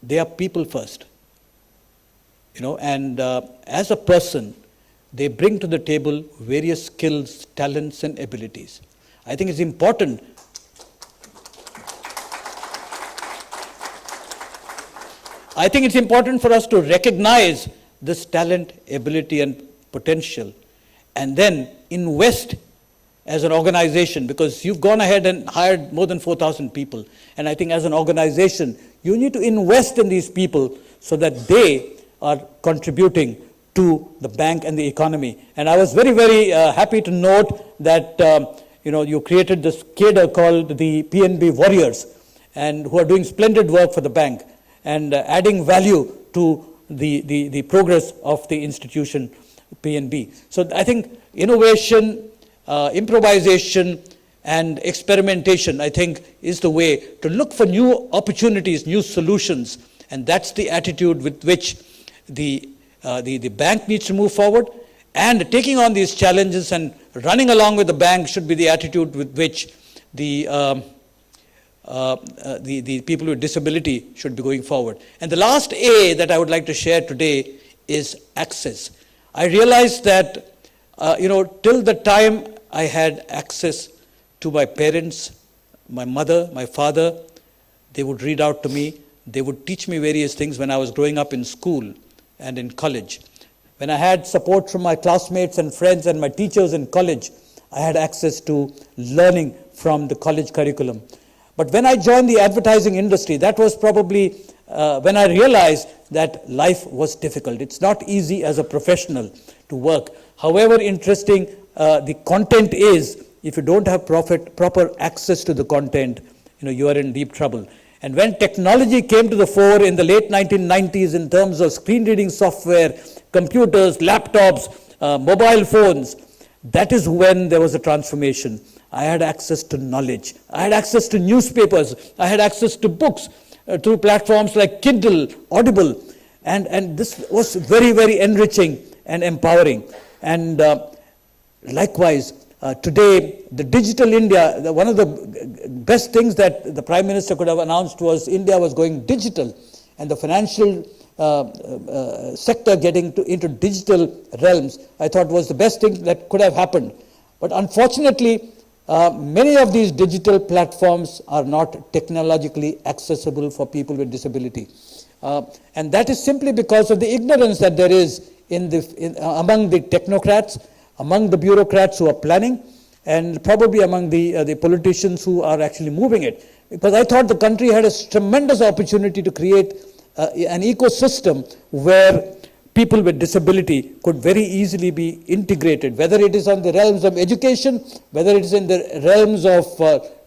they are people first. And as a person, they bring to the table various skills, talents, and abilities. I think it's important. I think it's important for us to recognize this talent, ability, and potential, and then invest as an organization, because you've gone ahead and hired more than 4,000 people. And I think as an organization, you need to invest in these people so that they are contributing to the bank and the economy. And I was very, very happy to note that you created this cadre called the PNB Warriors, and who are doing splendid work for the bank and adding value to the progress of the institution PNB. So I think innovation, improvisation and experimentation, I think, is the way to look for new opportunities, new solutions, and that's the attitude with which the bank needs to move forward. And taking on these challenges and running along with the bank should be the attitude with which the people with disability should be going forward. And the last A that I would like to share today is access. I realized that till the time I had access to my parents, my mother, my father, they would read out to me, they would teach me various things when I was growing up in school and in college. When I had support from my classmates and friends and my teachers in college, I had access to learning from the college curriculum. But when I joined the advertising industry, that was probably when I realized that life was difficult. It's not easy as a professional to work. However interesting the content is, if you don't have proper access to the content, you are in deep trouble. And when technology came to the fore in the late 1990s in terms of screen reading software, computers, laptops, mobile phones, that is when there was a transformation. I had access to knowledge. I had access to newspapers. I had access to books through platforms like Kindle, Audible. And this was very, very enriching and empowering. And likewise, today, the digital India, one of the best things that the Prime Minister could have announced was India was going digital, and the financial sector getting into digital realms, I thought was the best thing that could have happened. But unfortunately, many of these digital platforms are not technologically accessible for people with disability. And that is simply because of the ignorance that there is among the technocrats, among the bureaucrats who are planning, and probably among the politicians who are actually moving it. Because I thought the country had a tremendous opportunity to create an ecosystem where people with disability could very easily be integrated, whether it is on the realms of education, whether it is in the realms of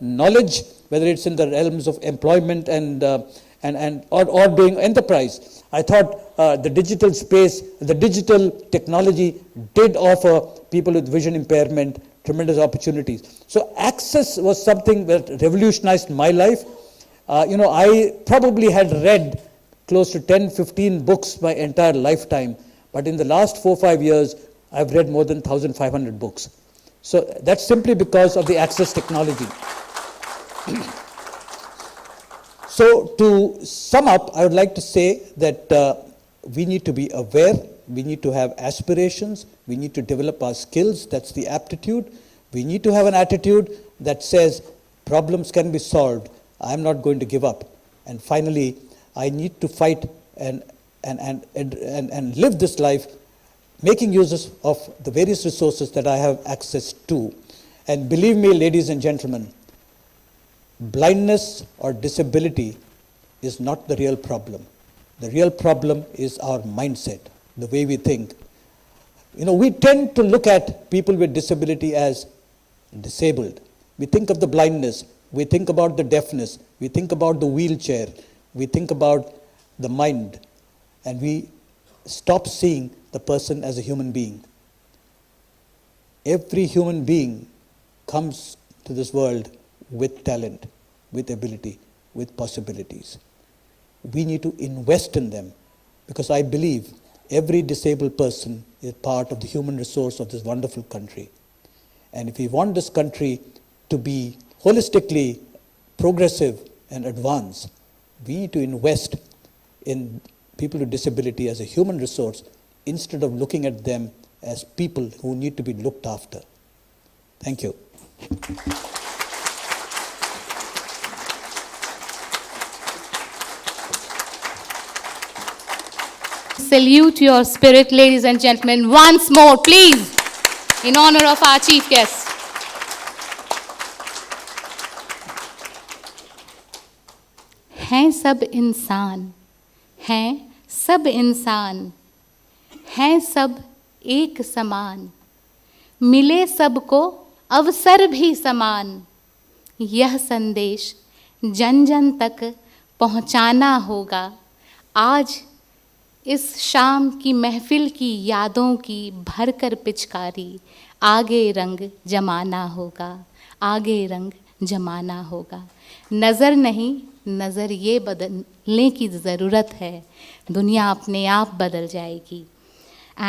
knowledge, whether it's in the realms of employment or doing enterprise. I thought the digital space, the digital technology did offer people with vision impairment tremendous opportunities. So access was something that revolutionized my life. I probably had read close to 10, 15 books my entire lifetime, but in the last 4-5 years, I've read more than 1,500 books. So that's simply because of the access technology. So to sum up, I would like to say that we need to be aware, we need to have aspirations, we need to develop our skills, that's the aptitude. We need to have an attitude that says problems can be solved, I'm not going to give up. And finally, I need to fight and live this life making use of the various resources that I have access to. And believe me, ladies and gentlemen, blindness or disability is not the real problem. The real problem is our mindset, the way we think. We tend to look at people with disability as disabled. We think of the blindness, we think about the deafness, we think about the wheelchair, we think about the mind, and we stop seeing the person as a human being. Every human being comes to this world with talent, with ability, with possibilities. We need to invest in them, because I believe every disabled person is part of the human resource of this wonderful country. And if we want this country to be holistically progressive and advanced, we need to invest in people with disability as a human resource instead of looking at them as people who need to be looked after. Thank you. Salute your spirit, ladies and gentlemen, once more, please, in honor of our chief guest. हैं सब इंसान, हैं सब इंसान, हैं सब एक समान, मिले सबको अवसर भी समान। यह संदेश जन जन तक पहुंचाना होगा। आज इस शाम की महफिल की यादों की भरकर पिचकारी, आगे रंग जमाना होगा, आगे रंग जमाना होगा। नज़र नहीं, नज़र ये बदलने की ज़रूरत है, दुनिया अपने आप बदल जाएगी।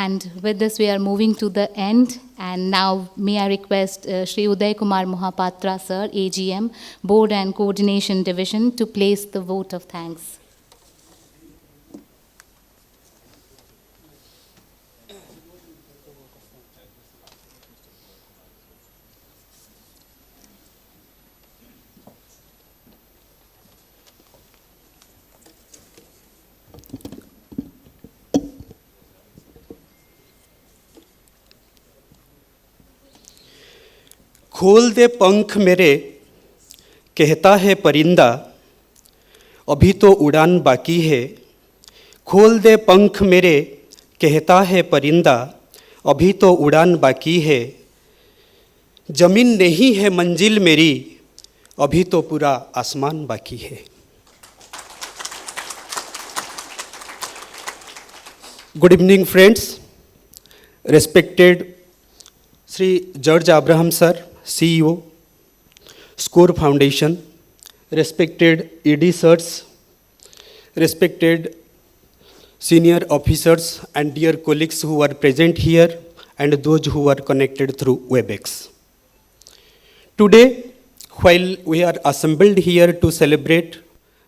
And with this we are moving to the end, and now may I request Shri Uday Kumar Mohapatra sir, AGM, Board and Coordination Division, to place the vote of thanks. खोल दे पंख मेरे, कहता है परिंदा, अभी तो उड़ान बाकी है। खोल दे पंख मेरे, कहता है परिंदा, अभी तो उड़ान बाकी है। जमीन नहीं है मंजिल मेरी, अभी तो पूरा आसमान बाकी है। Good evening friends, respected Shri George Abraham sir, CEO, SCORE Foundation, respected ED sirs, respected senior officers and dear colleagues who are present here and those who are connected through WebEx. Today, while we are assembled here to celebrate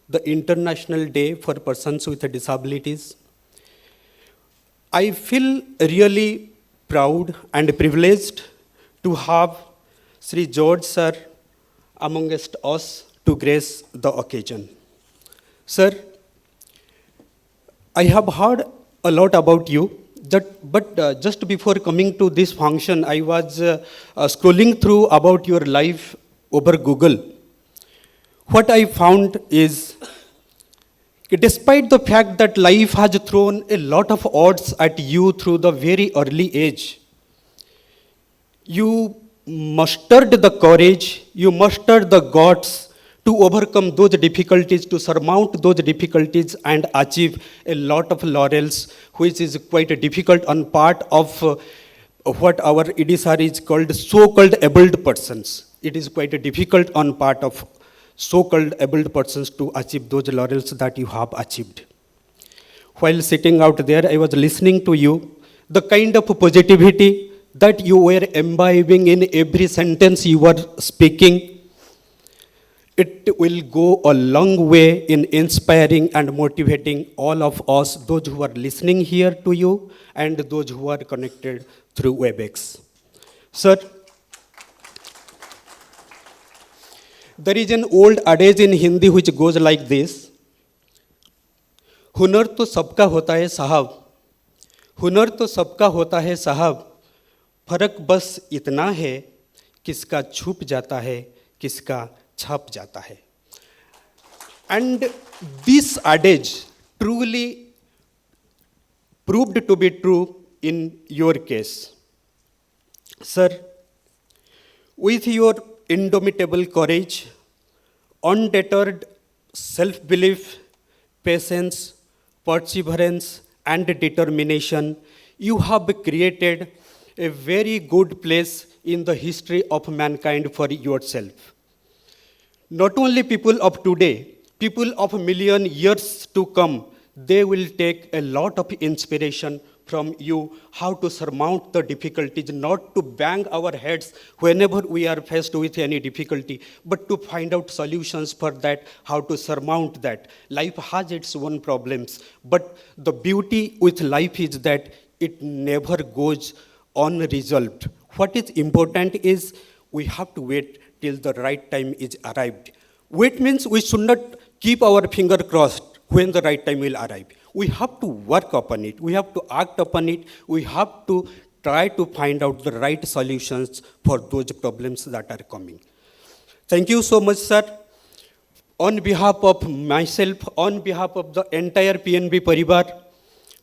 the International Day for Persons with Disabilities, I feel really proud and privileged to have Sri George sir amongst us to grace the occasion. Sir, I have heard a lot about you, but just before coming to this function, I was scrolling through about your life over Google. What I found is, despite the fact that life has thrown a lot of odds at you through the very early age, you mustered the courage, you mustered the guts to overcome those difficulties, to surmount those difficulties and achieve a lot of laurels, which is quite difficult on part of what our EDSR is called so-called abled persons. It is quite difficult on part of so-called abled persons to achieve those laurels that you have achieved. While sitting out there, I was listening to you, the kind of positivity that you were imbibing in every sentence you were speaking, it will go a long way in inspiring and motivating all of us, those who are listening here to you and those who are connected through WebEx. Sir, there is an old adage in Hindi which goes like this: हुनर तो सबका होता है साहब, हुनर तो सबका होता है साहब, फर्क बस इतना है किसका छुप जाता है किसका छप जाता है. And this adage truly proved to be true in your case. Sir, with your indomitable courage, undeterred self-belief, patience, perseverance, and determination, you have created a very good place in the history of mankind for yourself. Not only people of today, people of million years to come, they will take a lot of inspiration from you, how to surmount the difficulties, not to bang our heads whenever we are faced with any difficulty, but to find out solutions for that, how to surmount that. Life has its own problems, but the beauty with life is that it never goes unresolved. What is important is we have to wait till the right time is arrived. Wait means we should not keep our finger crossed when the right time will arrive. We have to work upon it. We have to act upon it. We have to try to find out the right solutions for those problems that are coming. Thank you so much, sir. On behalf of myself, on behalf of the entire PNB Paribar,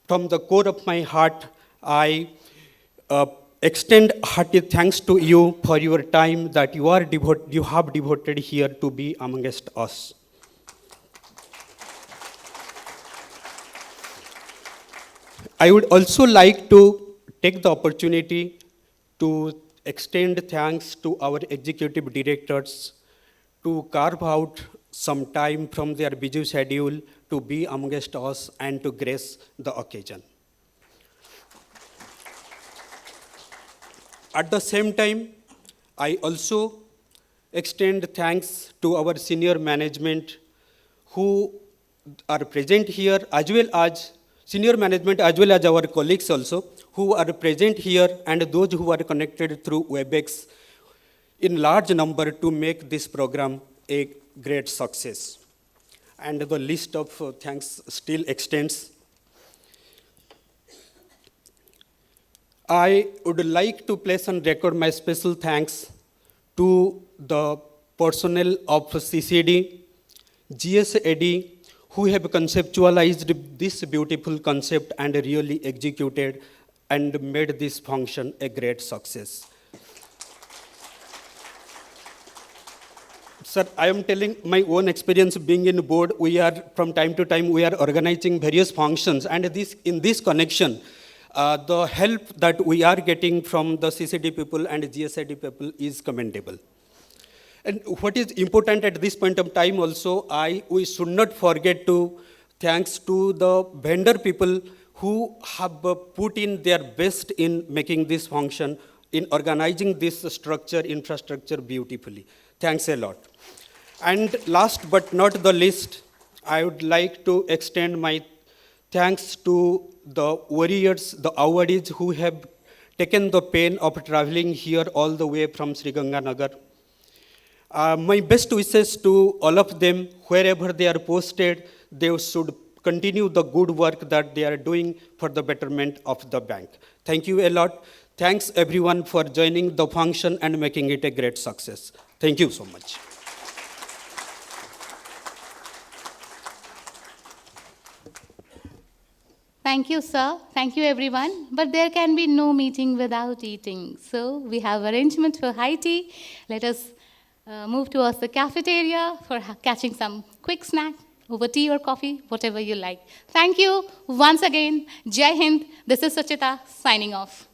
from the core of my heart, I extend hearty thanks to you for your time that you have devoted here to be amongst us. I would also like to take the opportunity to extend thanks to our executive directors to carve out some time from their busy schedule to be amongst us and to grace the occasion. At the same time, I also extend thanks to our senior management who are present here, as well as senior management, as well as our colleagues also, who are present here, and those who are connected through WebEx in large number to make this program a great success. And the list of thanks still extends. I would like to place on record my special thanks to the personnel of CCD, GSAD, who have conceptualized this beautiful concept and really executed and made this function a great success. Sir, I am telling my own experience being in board. We are, from time to time, we are organizing various functions, and in this connection, the help that we are getting from the CCD people and GSID people is commendable. And what is important at this point of time also, we should not forget to thanks to the vendor people who have put in their best in making this function, in organizing this infrastructure beautifully. Thanks a lot. And last but not the least, I would like to extend my thanks to the warriors, the awardees who have taken the pain of traveling here all the way from Sri Ganganagar. My best wishes to all of them, wherever they are posted, they should continue the good work that they are doing for the betterment of the bank. Thank you a lot. Thanks everyone for joining the function and making it a great success. Thank you so much. Thank you, sir. Thank you, everyone. But there can be no meeting without eating. So we have arrangement for high tea. Let us move towards the cafeteria for catching some quick snack over tea or coffee, whatever you like. Thank you once again. Jai Hind. This is Suchita signing off.